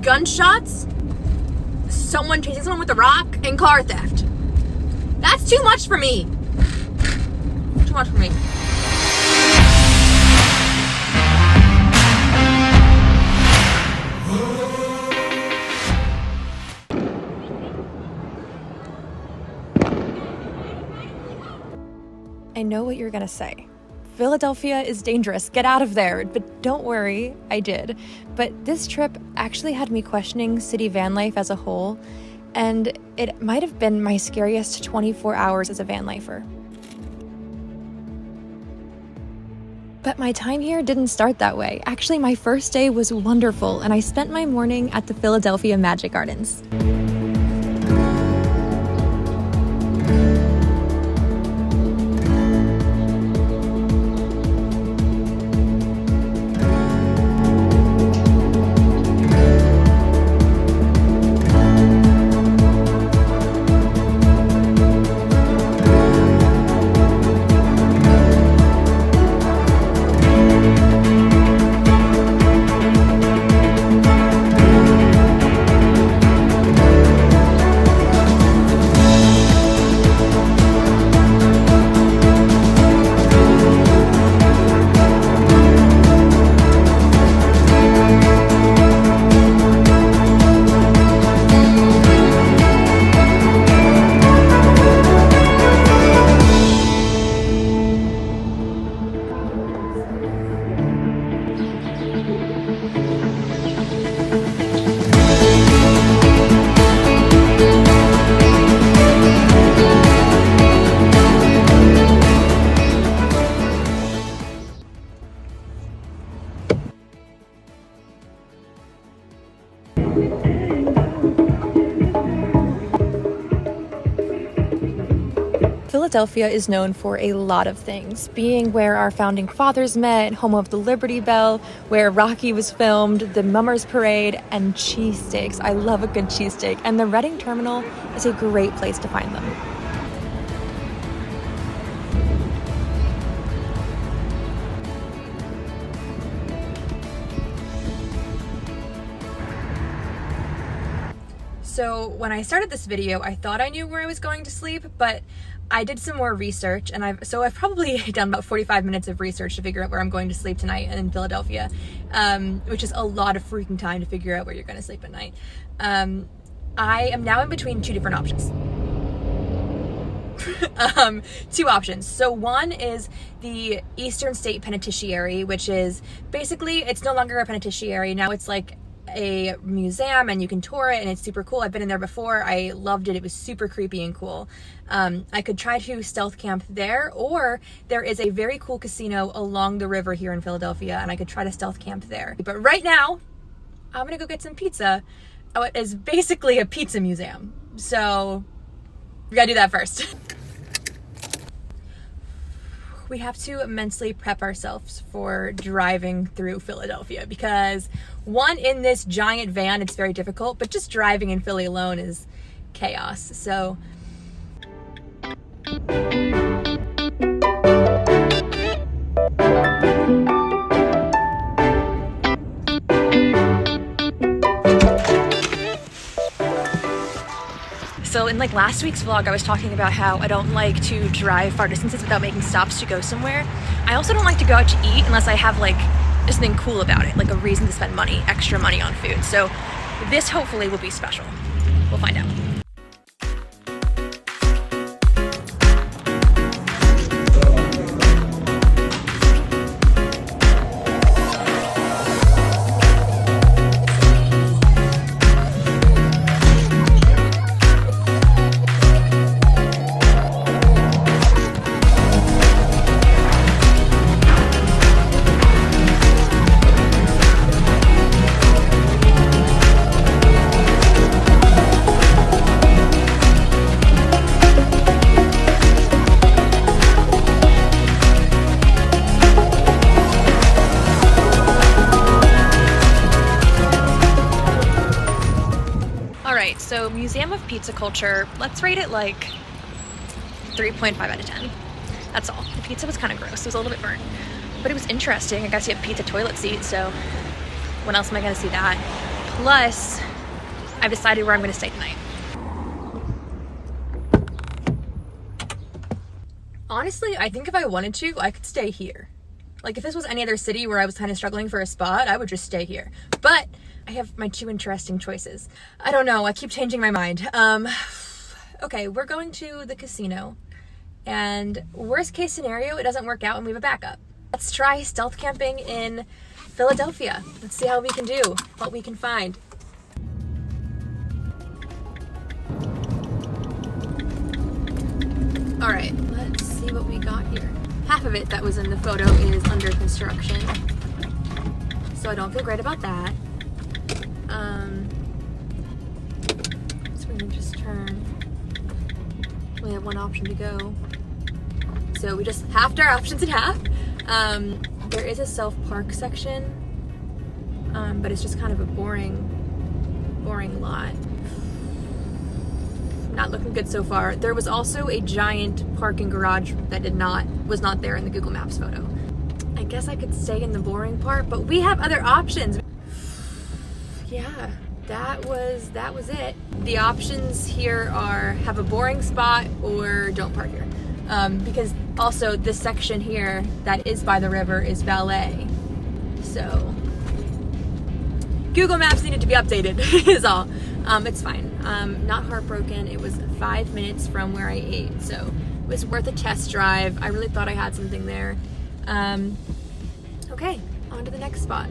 gunshots, someone chasing someone with a rock, and car theft. That's too much for me. Too much for me. I know what you're gonna say. Philadelphia is dangerous, get out of there. But don't worry, I did. But this trip actually had me questioning city van life as a whole, and it might have been my scariest 24 hours as a van lifer. But my time here didn't start that way. Actually, my first day was wonderful, and I spent my morning at the Philadelphia Magic Gardens. Philadelphia is known for a lot of things, being where our founding fathers met, home of the Liberty Bell, where Rocky was filmed, the Mummers Parade, and cheesesteaks. I love a good cheesesteak, and the Reading Terminal is a great place to find them. So when I started this video, I thought I knew where I was going to sleep, but I did some more research, and I've probably done about 45 minutes of research to figure out where I'm going to sleep tonight in Philadelphia, which is a lot of freaking time to figure out where you're going to sleep at night. I am now in between two different options. Two options. So one is the Eastern State Penitentiary, which is basically, it's no longer a penitentiary. Now it's like a museum and you can tour it and it's super cool. I've been in there before. I loved it. It was super creepy and cool. I could try to stealth camp there, or there is a very cool casino along the river here in Philadelphia and I could try to stealth camp there. But right now, I'm gonna go get some pizza. Oh, it is basically a pizza museum. So we gotta do that first. We have to mentally prep ourselves for driving through Philadelphia because one, in this giant van, it's very difficult, but just driving in Philly alone is chaos. So in like last week's vlog, I was talking about how I don't like to drive far distances without making stops to go somewhere. I also don't like to go out to eat unless I have like something cool about it, like a reason to spend money, extra money on food. So this hopefully will be special. We'll find out. So Museum of Pizza Culture, let's rate it like 3.5 out of 10. That's all. The pizza was kind of gross. It was a little bit burnt, but it was interesting. I got to see a pizza toilet seat, so when else am I going to see that? Plus, I've decided where I'm gonna stay tonight. Honestly, I think if I wanted to, I could stay here. Like if this was any other city where I was kind of struggling for a spot, I would just stay here. But I have my two interesting choices. I don't know, I keep changing my mind. Okay, we're going to the casino. And worst case scenario, it doesn't work out and we have a backup. Let's try stealth camping in Philadelphia. Let's see how we can do, what we can find. All right, let's see what we got here. Half of it that was in the photo is under construction, so I don't feel great about that. So we're gonna just turn. We have one option to go. So we just halved our options in half. There is a self-park section, but it's just kind of a boring lot. Not looking good so far. There was also a giant parking garage that was not there in the Google Maps photo. I guess I could stay in the boring part, but we have other options. Yeah, that was it. The options here are have a boring spot or don't park here. Because also this section here that is by the river is valet. So Google Maps needed to be updated is all. It's fine. Not heartbroken. It was 5 minutes from where I ate, so it was worth a test drive. I really thought I had something there. Okay, on to the next spot.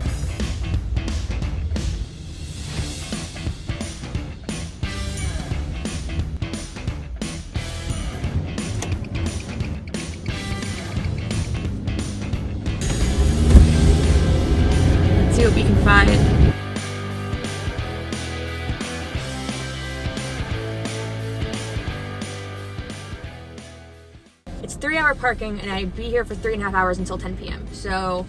Let's see what we can find. It's 3-hour parking and I'd be here for 3.5 hours until 10 p.m. So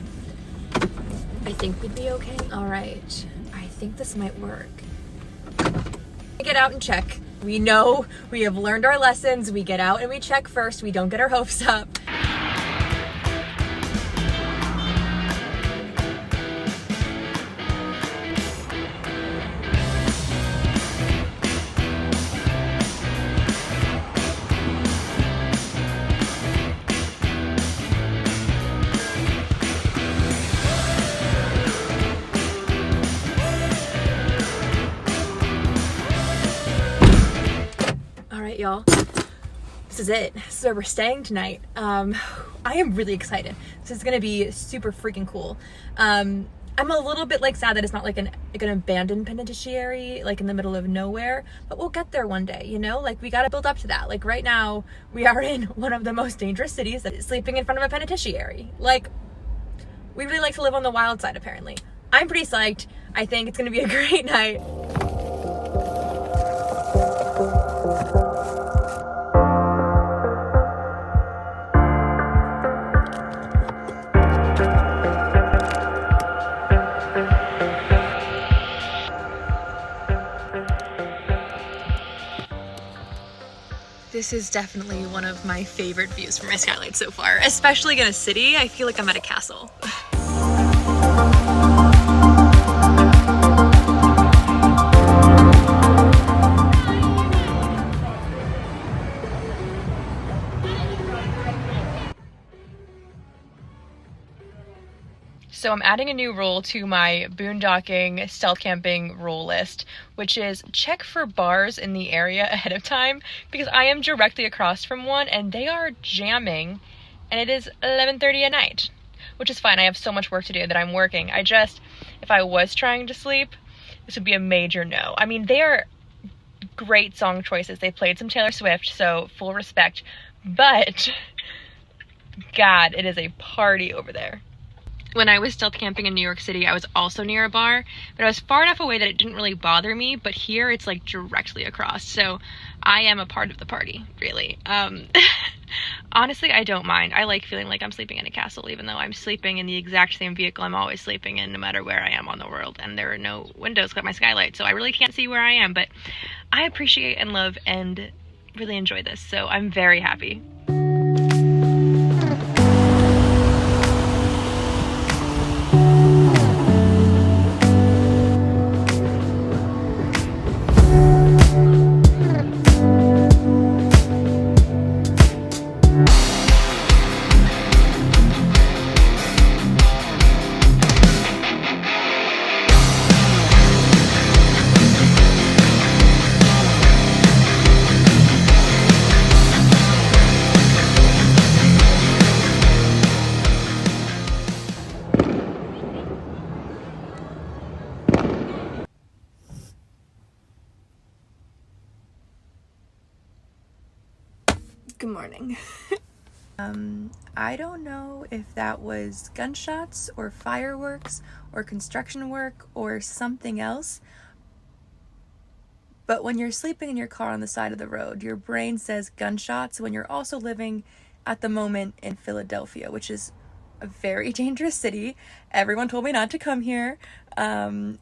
I think we'd be okay. All right, I think this might work. Get out and check. We know we have learned our lessons. We get out and we check first. We don't get our hopes up. Y'all, this is it. This is where we're staying tonight. I am really excited. This is gonna be super freaking cool. I'm a little bit like sad that it's not like an abandoned penitentiary like in the middle of nowhere, but we'll get there one day, you know? Like we gotta build up to that. Like right now we are in one of the most dangerous cities that is sleeping in front of a penitentiary. Like we really like to live on the wild side apparently. I'm pretty psyched. I think it's gonna be a great night. This is definitely one of my favorite views from my skylight so far, especially in a city. I feel like I'm at a castle. So I'm adding a new rule to my boondocking stealth camping rule list, which is check for bars in the area ahead of time, because I am directly across from one and they are jamming and it is 11:30 at night, which is fine. I have so much work to do that I'm working. If I was trying to sleep, this would be a major no. I mean, they are great song choices. They played some Taylor Swift, so full respect, but God, it is a party over there. When I was stealth camping in New York City, I was also near a bar, but I was far enough away that it didn't really bother me, but here it's like directly across, so I am a part of the party, really. Honestly, I don't mind. I like feeling like I'm sleeping in a castle, even though I'm sleeping in the exact same vehicle I'm always sleeping in, no matter where I am on the world, and there are no windows except my skylight, so I really can't see where I am, but I appreciate and love and really enjoy this, so I'm very happy. Good morning. I don't know if that was gunshots or fireworks or construction work or something else, but when you're sleeping in your car on the side of the road, your brain says gunshots when you're also living at the moment in Philadelphia, which is a very dangerous city. Everyone told me not to come here, and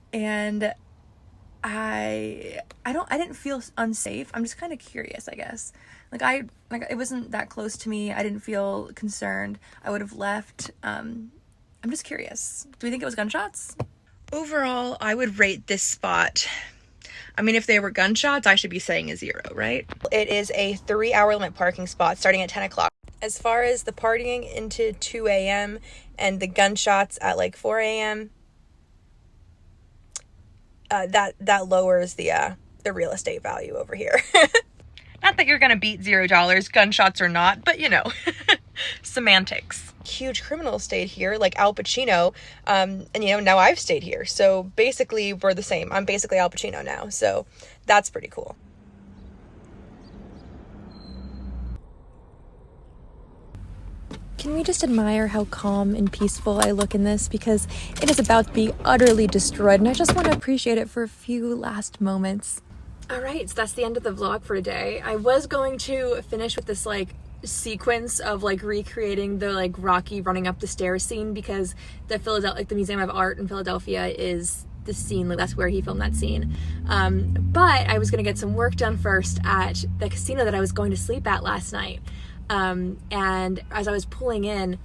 I didn't feel unsafe. I'm just kind of curious, I guess. It wasn't that close to me. I didn't feel concerned. I would have left. I'm just curious. Do we think it was gunshots? Overall, I would rate this spot. I mean, if they were gunshots, I should be saying a 0, right? It is a 3-hour limit parking spot starting at 10 o'clock. As far as the partying into 2 a.m. and the gunshots at like 4 a.m., that lowers the real estate value over here. Not that you're gonna beat $0, gunshots or not, but you know, semantics. Huge criminals stayed here, like Al Pacino, and you know, now I've stayed here. So basically, we're the same. I'm basically Al Pacino now, so that's pretty cool. Can we just admire how calm and peaceful I look in this, because it is about to be utterly destroyed, and I just want to appreciate it for a few last moments. Alright, so that's the end of the vlog for today. I was going to finish with this like sequence of like recreating the like Rocky running up the stairs scene, because the Museum of Art in Philadelphia is the scene, like that's where he filmed that scene. But I was gonna get some work done first at the casino that I was going to sleep at last night. And as I was pulling in,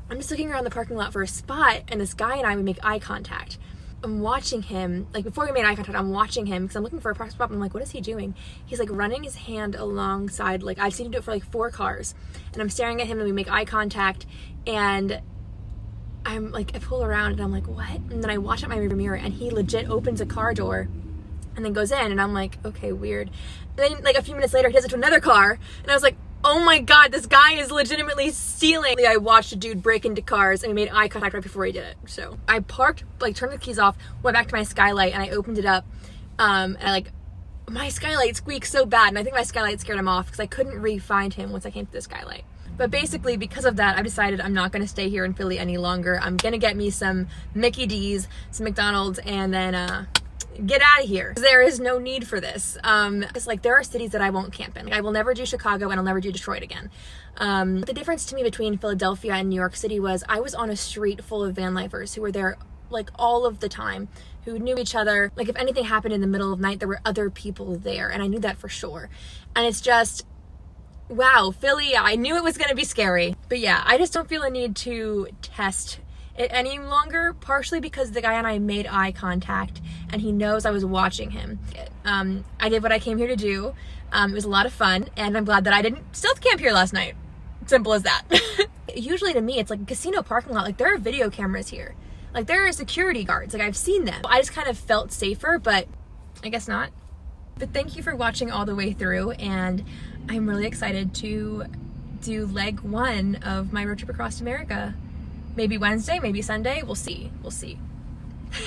I'm just looking around the parking lot for a spot, and this guy and I would make eye contact. I'm watching him, like before we made eye contact, I'm watching him because I'm looking for a park spot, and I'm like, what is he doing? He's like running his hand alongside, like I've seen him do it for like 4 cars, and I'm staring at him and we make eye contact, and I'm like, I pull around and I'm like, what? And then I watch out my rearview mirror, and he legit opens a car door and then goes in, and I'm like, okay, weird. And then like a few minutes later, he does it to another car, and I was like, oh my god, this guy is legitimately stealing. I watched a dude break into cars, and we made eye contact right before he did it. So I parked, like turned the keys off, went back to my skylight, and I opened it up. And my skylight squeaked so bad, and I think my skylight scared him off because I couldn't re-find him once I came to the skylight. But basically, because of that, I've decided I'm not going to stay here in Philly any longer. I'm going to get me some Mickey D's, some McDonald's, and then get out of here. There is no need for this. It's like there are cities that I won't camp in. Like, I will never do Chicago, and I'll never do Detroit again. The difference to me between Philadelphia and New York City was I was on a street full of van lifers who were there like all of the time, who knew each other. Like if anything happened in the middle of the night, there were other people there, and I knew that for sure. And it's just, wow, Philly, I knew it was going to be scary. But yeah, I just don't feel a need to test it any longer, partially because the guy and I made eye contact and he knows I was watching him. I did what I came here to do. It was a lot of fun, and I'm glad that I didn't stealth camp here last night. Simple as that. Usually to me, it's like a casino parking lot. Like there are video cameras here. Like there are security guards. Like I've seen them. I just kind of felt safer, but I guess not. But thank you for watching all the way through, and I'm really excited to do leg 1 of my road trip across America. Maybe Wednesday, maybe Sunday, we'll see.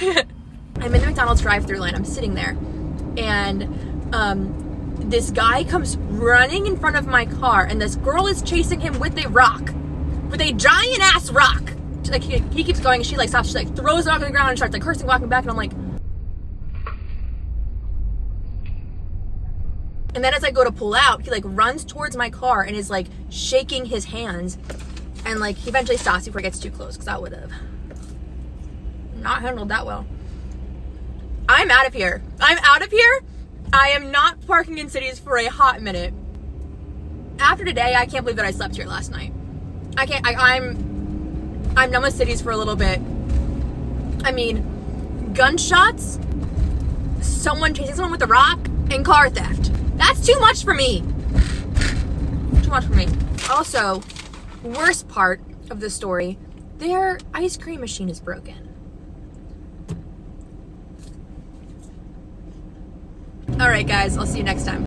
I'm in the McDonald's drive-thru line, I'm sitting there, and this guy comes running in front of my car, and this girl is chasing him with a rock, with a giant ass rock. Like he keeps going, and she like stops, she like throws it off on the ground and starts like cursing, walking back, and I'm like, and then as I go to pull out, he like runs towards my car and is like shaking his hands. And like he eventually stops before it gets too close, because I would have not handled that well. I'm out of here. I am not parking in cities for a hot minute. After today, I can't believe that I slept here last night. I'm done with cities for a little bit. I mean, gunshots, someone chasing someone with a rock, and car theft. That's too much for me. Also, worst part of the story, their ice cream machine is broken. All right, guys, I'll see you next time.